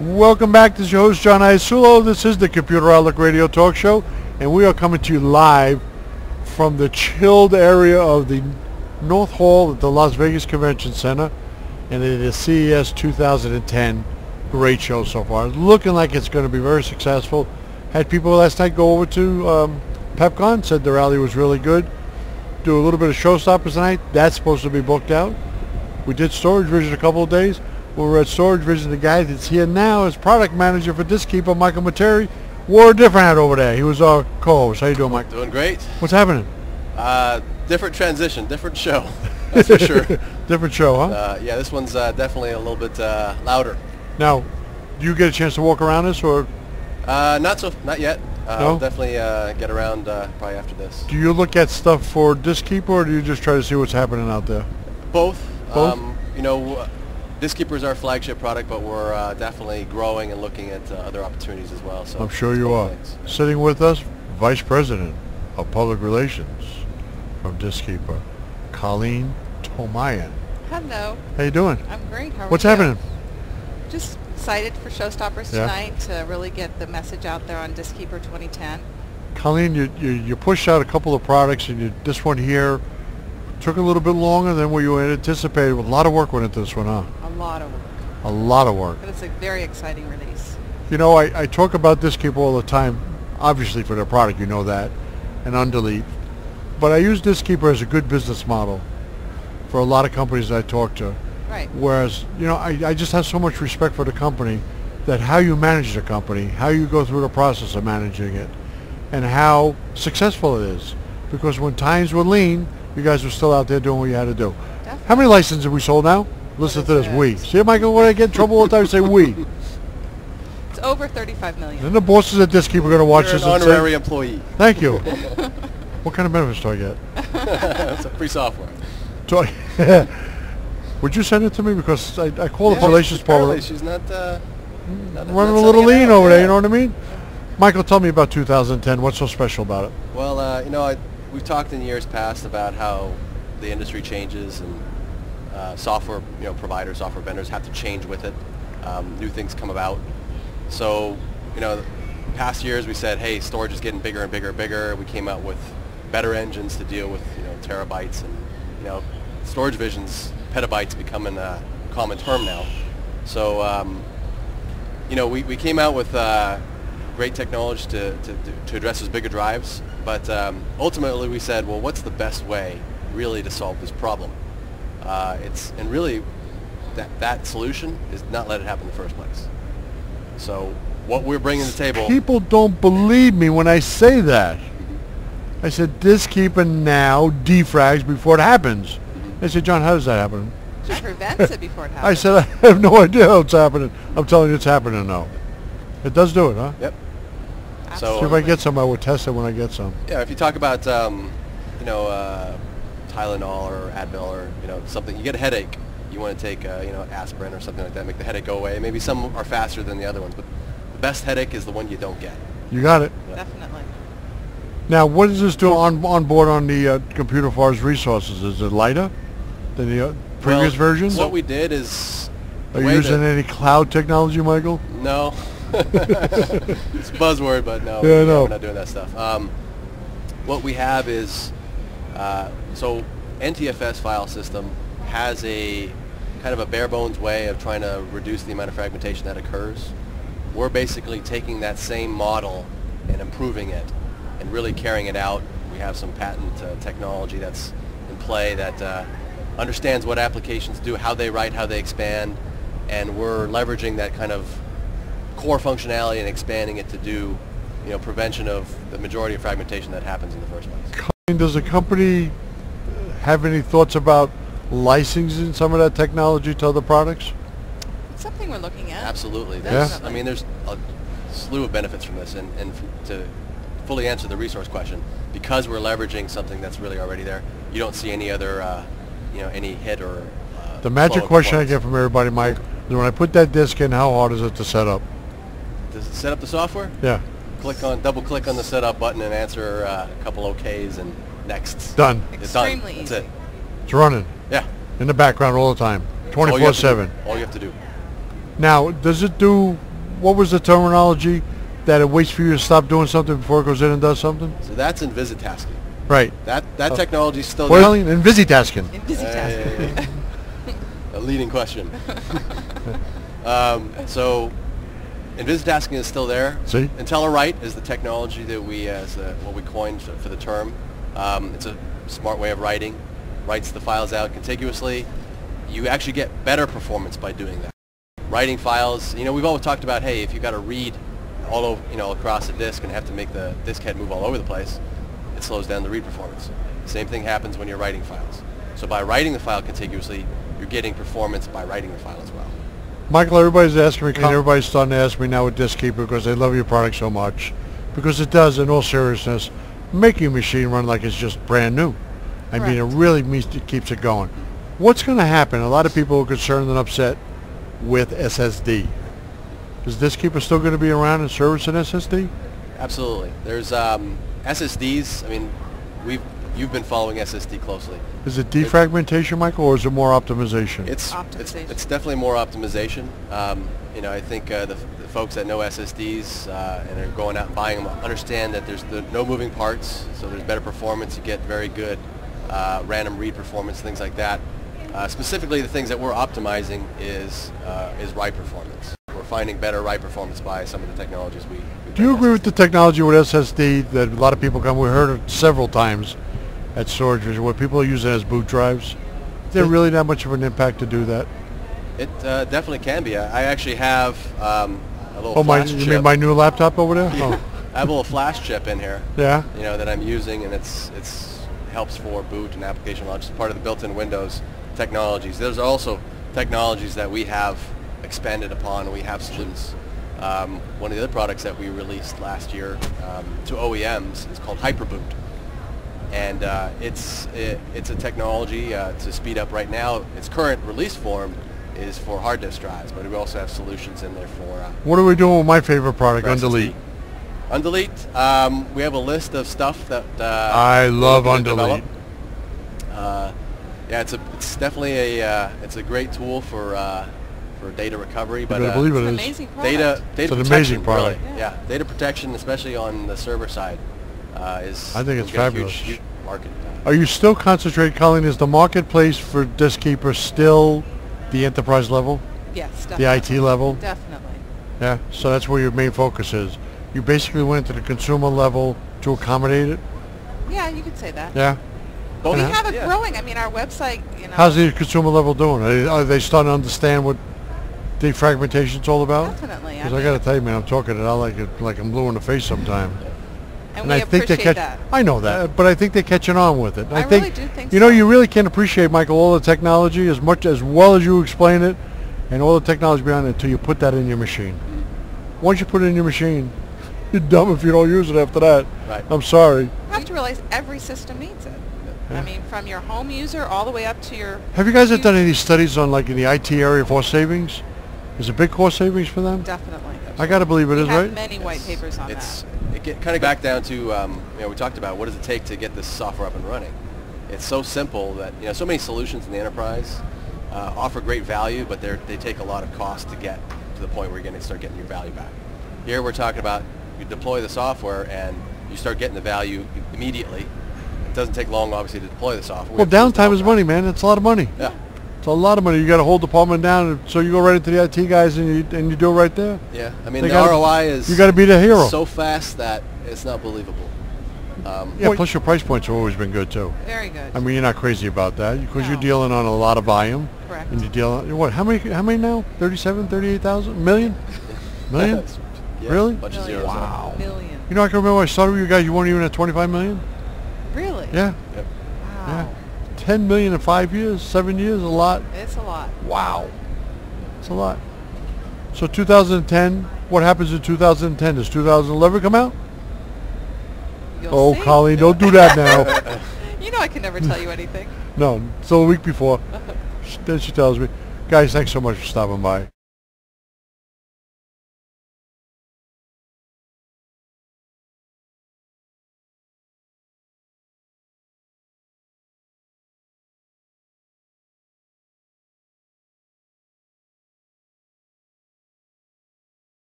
Welcome back. This is your host, John Iasulo. This is the Computer Outlook Radio Talk Show, and we are coming to you live from the chilled area of the North Hall at the Las Vegas Convention Center, and it is CES 2010. Great show so far. Looking like it's going to be very successful. Had people last night go over to PepCon, said the rally was really good. Do a little bit of showstoppers tonight. That's supposed to be booked out. We did Storage Vision a couple of days. We were at Storage Vision. The guy that's here now is product manager for Diskeeper, Michael Materi, wore a different hat over there. He was our co-host. How you doing, Mike? Doing great. What's happening? Different transition, different show. That's for sure. Different show, huh? Yeah, this one's definitely a little bit louder. Now, do you get a chance to walk around this, or? Not yet. No? I'll definitely get around probably after this. Do you look at stuff for Diskeeper, or do you just try to see what's happening out there? Both. Both? Diskeeper is our flagship product, but we're definitely growing and looking at other opportunities as well. So I'm sure you are. things. Sitting with us, Vice President of Public Relations from Diskeeper, Colleen Tomayan. Hello. How you doing? I'm great. How are What's you? happening? Just excited for Showstoppers Yeah. tonight to really get the message out there on Diskeeper 2010. Colleen, you pushed out a couple of products, and this one here took a little bit longer than what you had anticipated. A lot of work went into this one, huh? A lot of work. A lot of work. But it's a very exciting release. You know, I talk about Diskeeper all the time, obviously for their product, you know that, and Undelete. But I use Diskeeper as a good business model for a lot of companies that I talk to. Right. Whereas, I just have so much respect for the company, that how you manage the company, how you go through the process of managing it, and how successful it is. Because when times were lean, you guys were still out there doing what you had to do. Definitely. How many licenses have we sold now? Listen to this, it? we. See, Michael, when I get in trouble all the time, I say we. It's over 35 million. Then the bosses at Diskeeper are going to watch You're this an and honorary say, employee. thank you. What kind of benefits do I get? It's a free software. Would you send it to me? Because I call the Yeah, relations apparently part. she's not Running a little lean over there, you know what I mean? Michael, tell me about 2010. What's so special about it? Well, we've talked in years past about how the industry changes and software, providers, software vendors have to change with it. New things come about. So, past years we said, hey, storage is getting bigger and bigger and bigger. We came out with better engines to deal with, terabytes, and, storage vision's petabytes becoming a common term now. So, we came out with great technology to address those bigger drives, but ultimately we said, well, what's the best way really to solve this problem? And really that solution is not let it happen in the first place. So what we're bringing to the table... People don't believe me when I say that. I said, Diskeeper now defrags before it happens. They said, John, how does that happen? Just prevents it before it happens. I said, I have no idea how it's happening. I'm telling you it's happening now. It does do it, huh? Yep. See if I get some, I will test it when I get some. Yeah, if you talk about, Tylenol or Advil or, something, you get a headache, you want to take, aspirin or something like that, make the headache go away. Maybe some are faster than the other ones, but the best headache is the one you don't get. You got it. Yeah. Definitely. Now, what does this do on board on the computer as far as resources? Is it lighter than the previous versions? What we did is... Are you using any cloud technology, Michael? No. It's a buzzword, but no, Yeah, I know. we're not doing that stuff. What we have is, so NTFS file system has a kind of a bare bones way of trying to reduce the amount of fragmentation that occurs. We're basically taking that same model and improving it and really carrying it out. We have some patent technology that's in play that understands what applications do, how they write, how they expand, and we're leveraging that kind of core functionality and expanding it to do, prevention of the majority of fragmentation that happens in the first place. Does the company have any thoughts about licensing some of that technology to other products? It's something we're looking at. Absolutely. Definitely. I mean, there's a slew of benefits from this, and to fully answer the resource question, because we're leveraging something that's really already there, you don't see any other, any hit or The magic question I get from everybody, Mike, is when I put that disk in, how hard is it to set up? Does it set up the software? Yeah. Double click on the setup button and answer a couple OKs and nexts. Done. It's done. Extremely That's easy. it. It's running Yeah. in the background all the time, All you have to do. 24/7. All you have to do. Now, does it do what was the terminology that it waits for you to stop doing something before it goes in and does something? So that's in visit tasking. Right. That technology is still Well, there. in busy tasking. In busy tasking. A leading question. So, InvisiTasking is still there. See? IntelliWrite is the technology that we, what we coined for the term. It's a smart way of writing. Writes the files out contiguously. You actually get better performance by doing that. Writing files, we've always talked about, hey, if you've got to read all over, across a disk and have to make the disk head move all over the place, it slows down the read performance. Same thing happens when you're writing files. So by writing the file contiguously, you're getting performance by writing the file as well. Michael, everybody's asking me, and everybody's starting to ask me now with Diskeeper because they love your product so much. Because it does, in all seriousness, make your machine run like it's just brand new. I mean, it really keeps it going. What's going to happen? A lot of people are concerned and upset with SSD. Is Diskeeper still going to be around and service an SSD? Absolutely. There's SSDs. I mean, you've been following SSD closely. Is it defragmentation, Michael, or is it more optimization? It's definitely more optimization. I think the folks that know SSDs and are going out and buying them understand that there's no moving parts, so there's better performance. You get very good random read performance, things like that. Specifically, the things that we're optimizing is write performance. We're finding better write performance by some of the technologies we Do you agree with the technology with SSD that a lot of people come? We heard it several times at storage where people are using it as boot drives. Is there really that much of an impact to do that? It definitely can be. I actually have a little flash chip. You mean my new laptop over there? Yeah. Oh. I have a little flash chip in here. Yeah. That I'm using, and it's helps for boot and application launch. It's part of the built-in Windows technologies. There's also technologies that we have expanded upon. We have solutions. One of the other products that we released last year to OEMs is called Hyperboot. And it's a technology to speed up right now. Its current release form is for hard disk drives, but we also have solutions in there for... what are we doing with my favorite product, Undelete? Undelete, we have a list of stuff that... I love Undelete. Yeah, it's definitely it's a great tool for data recovery, but I believe it is. Amazing product. Data it's an protection, amazing product. Really. Yeah, data protection, especially on the server side, is... I think it's fabulous. Huge market. Are you still concentrating, Colleen, is the marketplace for Diskeeper still the enterprise level? Yes, definitely. The IT level? Definitely. Yeah, so that's where your main focus is. You basically went to the consumer level to accommodate it? Yeah, you could say that. Yeah. But we have it growing. I mean, our website, How's the consumer level doing? Are they starting to understand what defragmentation's all about? Definitely. Because I got to tell you, man, I'm talking it out like I'm blue in the face sometime. And we appreciate that. I know that, but I think they're catching on with it. I really do think so. You really can't appreciate, Michael, all the technology as well as you explain it, and all the technology behind it until you put that in your machine. Once you put it in your machine, you're dumb if you don't use it after that. Right. I'm sorry. You have to realize every system needs it. Yeah. I mean, from your home user all the way up to your... Have you guys done any studies on, like, in the IT area for savings? Is it big cost savings for them? Definitely. I got to believe it is, right? We have many white papers on that. It kind of back down to, we talked about what does it take to get this software up and running. It's so simple that, so many solutions in the enterprise offer great value, but they take a lot of cost to get to the point where you're going to start getting your value back. Here we're talking about you deploy the software and you start getting the value immediately. It doesn't take long, obviously, to deploy the software. Well, downtime is money, man. It's a lot of money. Yeah. It's a lot of money. You got a whole department down, so you go right into the IT guys and you do it right there. Yeah, I mean, the ROI is... You got to be the hero. So fast that it's not believable. Yeah, plus your price points have always been good, too. Very good. I mean, you're not crazy about that because you're dealing on a lot of volume. Correct. And you're dealing... What, how many now? 37, 38,000? Million? Million? Yeah, Really? Bunch of zeros. Wow. Million. You know, I can remember when I started with you guys, you weren't even at 25 million? Really? Yeah. Yep. Wow. Yeah. 10 million in 5 years, 7 years, a lot. It's a lot. Wow. It's a lot. So 2010, what happens in 2010? Does 2011 come out? You'll see. Colleen, don't do that now. You know I can never tell you anything. No, so a week before. Then she tells me. Guys, thanks so much for stopping by.